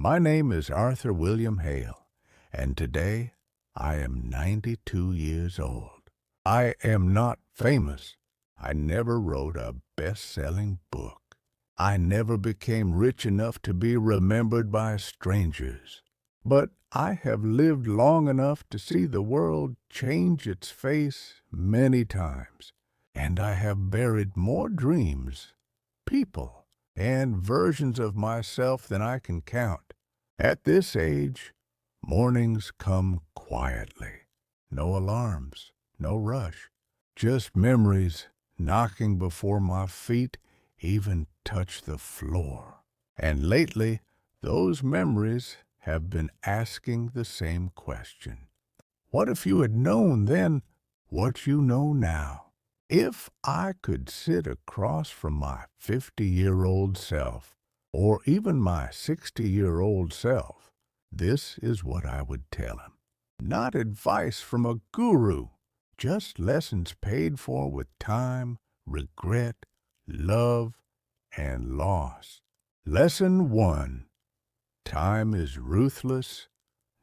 My name is Arthur William Hale, and today I am 92 years old. I am not famous. I never wrote a best-selling book. I never became rich enough to be remembered by strangers. But I have lived long enough to see the world change its face many times, and I have buried more dreams, people, and versions of myself than I can count. At this age, mornings come quietly. No alarms, no rush, just memories knocking before my feet even touch the floor. And lately, those memories have been asking the same question. What if you had known then what you know now? If I could sit across from my 50-year-old self, or even my 60-year-old self, this is what I would tell him. Not advice from a guru, just lessons paid for with time, regret, love, and loss. Lesson 1. Time is ruthless,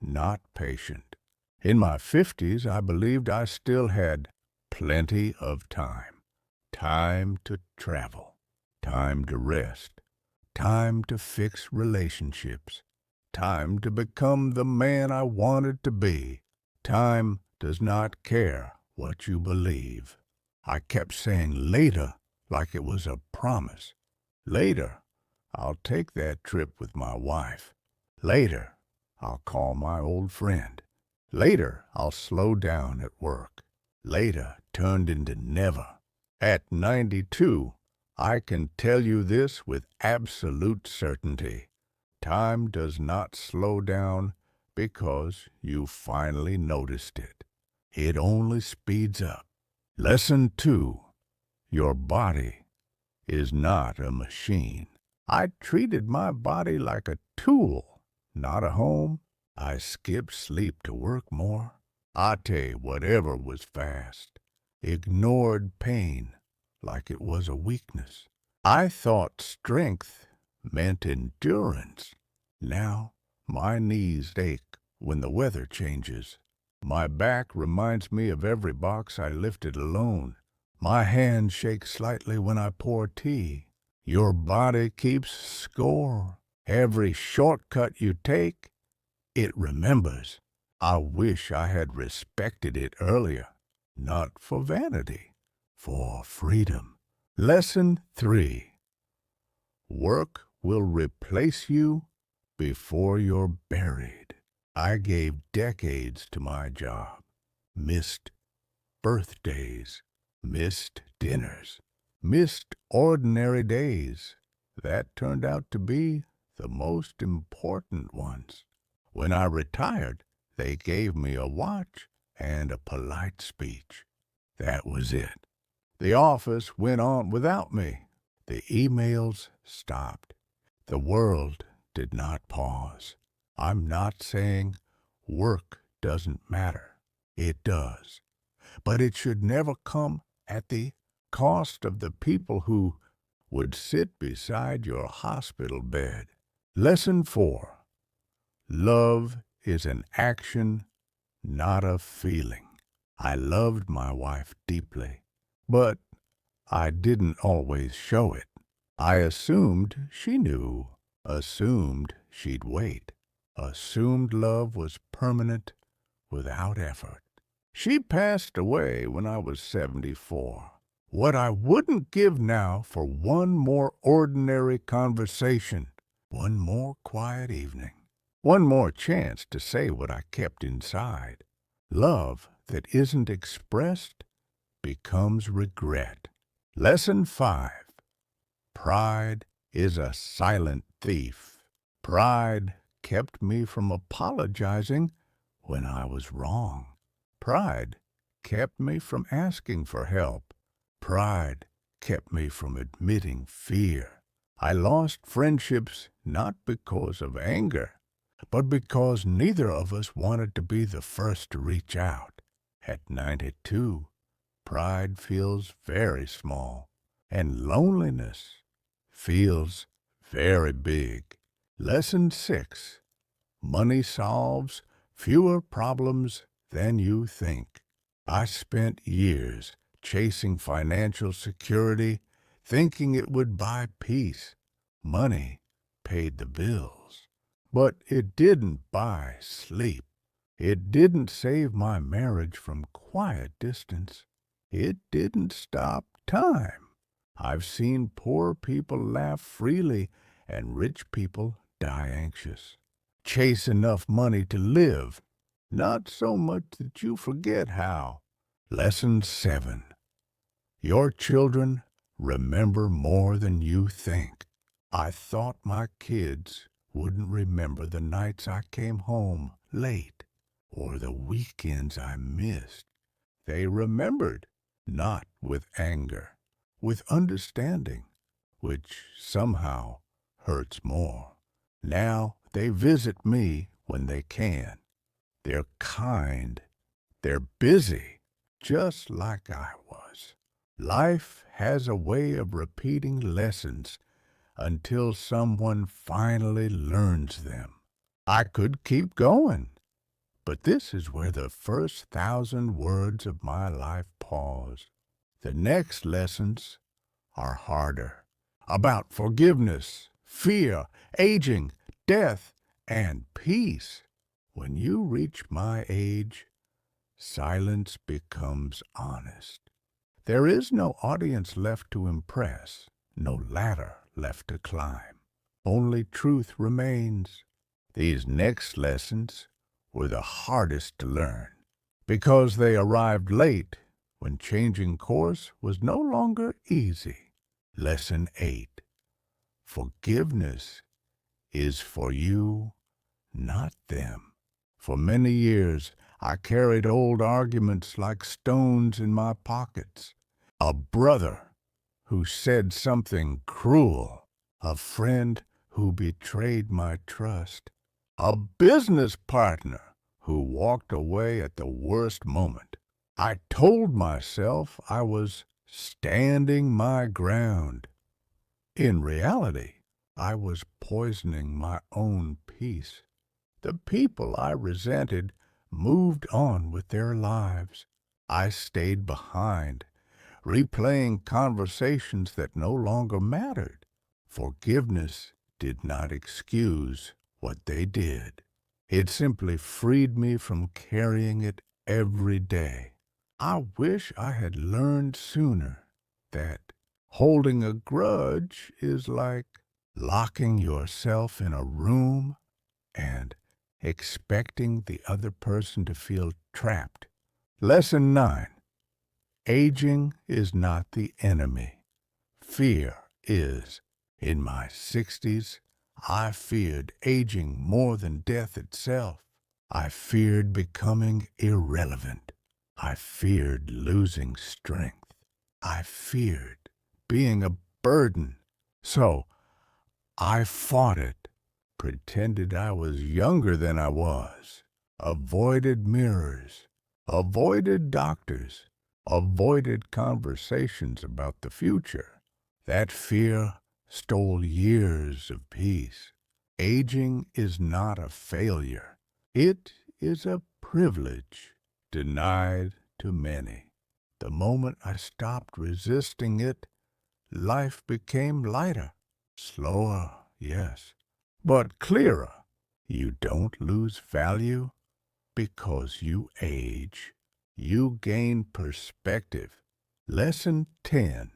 not patient. In my 50s, I believed I still had plenty of time. Time to travel, time to rest, time to fix relationships, time to become the man I wanted to be. Time does not care what you believe. I kept saying later like it was a promise. Later, I'll take that trip with my wife. Later, I'll call my old friend. Later, I'll slow down at work. Later turned into never. At 92, I can tell you this with absolute certainty. Time does not slow down because you finally noticed it. It only speeds up. Lesson 2. Your body is not a machine. I treated my body like a tool, not a home. I skipped sleep to work more. I ate whatever was fast. Ignored pain like it was a weakness. I thought strength meant endurance. Now my knees ache when the weather changes. My back reminds me of every box I lifted alone. My hands shake slightly when I pour tea. Your body keeps score. Every shortcut you take, it remembers. I wish I had respected it earlier, not for vanity, for freedom. Lesson 3. Work will replace you before you're buried. I gave decades to my job, missed birthdays, missed dinners, missed ordinary days that turned out to be the most important ones. When I retired, they gave me a watch and a polite speech. That was it. The office went on without me. The emails stopped. The world did not pause. I'm not saying work doesn't matter. It does. But it should never come at the cost of the people who would sit beside your hospital bed. Lesson 4. Love is an action, not a feeling. I loved my wife deeply, but I didn't always show it. I assumed she knew, assumed she'd wait, assumed love was permanent without effort. She passed away when I was 74. What I wouldn't give now for one more ordinary conversation, one more quiet evening, one more chance to say what I kept inside. Love that isn't expressed becomes regret. Lesson 5. Pride is a silent thief. Pride kept me from apologizing when I was wrong. Pride kept me from asking for help. Pride kept me from admitting fear. I lost friendships not because of anger, but because neither of us wanted to be the first to reach out. At 92, pride feels very small, and loneliness feels very big. Lesson 6. Money solves fewer problems than you think. I spent years chasing financial security, thinking it would buy peace. Money paid the bills, but it didn't buy sleep. It didn't save my marriage from quiet distance. It didn't stop time. I've seen poor people laugh freely and rich people die anxious. Chase enough money to live, not so much that you forget how. Lesson 7. Your children remember more than you think. I thought my kids wouldn't remember the nights I came home late or the weekends I missed. They remembered, not with anger, with understanding, which somehow hurts more. Now they visit me when they can. They're kind. They're busy, just like I was. Life has a way of repeating lessons until someone finally learns them. I could keep going, but this is where the first 1,000 words of my life pause. The next lessons are harder, about forgiveness, fear, aging, death, and peace. When you reach my age, silence becomes honest. There is no audience left to impress, no ladder left to climb. Only truth remains. These next lessons were the hardest to learn because they arrived late when changing course was no longer easy. Lesson 8. Forgiveness is for you, not them. For many years, I carried old arguments like stones in my pockets. A brother who said something cruel, a friend who betrayed my trust, a business partner who walked away at the worst moment. I told myself I was standing my ground. In reality, I was poisoning my own peace. The people I resented moved on with their lives. I stayed behind, replaying conversations that no longer mattered. Forgiveness did not excuse what they did. It simply freed me from carrying it every day. I wish I had learned sooner that holding a grudge is like locking yourself in a room and expecting the other person to feel trapped. Lesson 9. Aging is not the enemy. Fear is. In my 60s, I feared aging more than death itself. I feared becoming irrelevant. I feared losing strength. I feared being a burden. So I fought it, pretended I was younger than I was, avoided mirrors, avoided doctors, avoided conversations about the future. That fear stole years of peace. Aging is not a failure. It is a privilege denied to many. The moment I stopped resisting it, life became lighter, slower, yes, but clearer. You don't lose value because you age. You gain perspective. Lesson 10.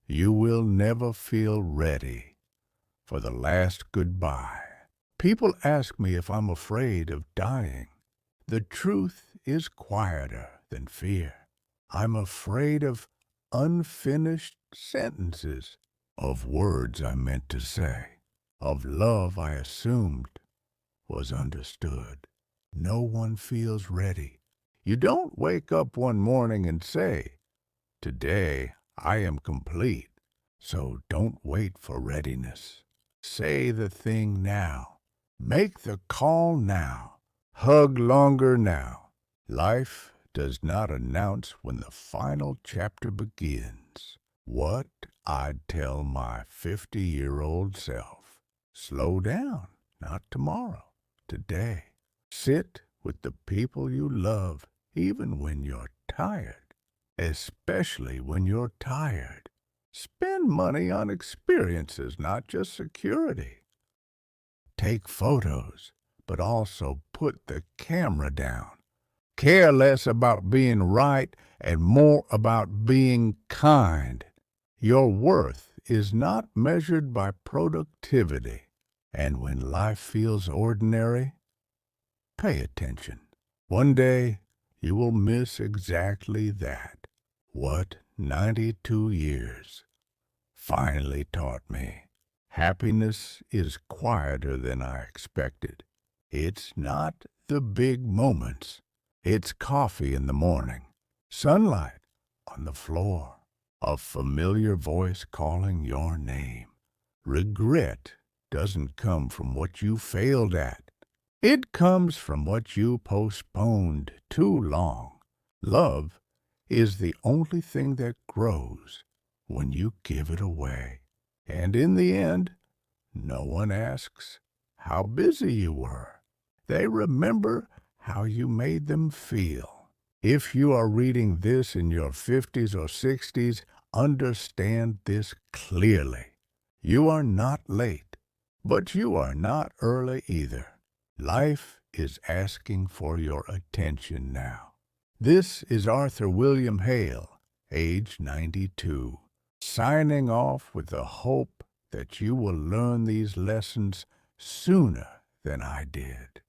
You will never feel ready for the last goodbye. People ask me if I'm afraid of dying. The truth is quieter than fear. I'm afraid of unfinished sentences, of words I meant to say, of love I assumed was understood. No one feels ready. You don't wake up one morning and say, "Today I am complete." So don't wait for readiness. Say the thing now. Make the call now. Hug longer now. Life does not announce when the final chapter begins. What I'd tell my 50-year-old self. Slow down, not tomorrow, today. Sit with the people you love, even when you're tired, especially when you're tired. Spend money on experiences, not just security. Take photos, but also put the camera down. Care less about being right and more about being kind. Your worth is not measured by productivity. And when life feels ordinary, pay attention. One day, you will miss exactly that. What 92 years finally taught me. Happiness is quieter than I expected. It's not the big moments. It's coffee in the morning, sunlight on the floor, a familiar voice calling your name. Regret doesn't come from what you failed at. It comes from what you postponed too long. Love is the only thing that grows when you give it away. And in the end, no one asks how busy you were. They remember how you made them feel. If you are reading this in your 50s or 60s, understand this clearly. You are not late, but you are not early either. Life is asking for your attention now. This is Arthur William Hale, age 92, signing off with the hope that you will learn these lessons sooner than I did.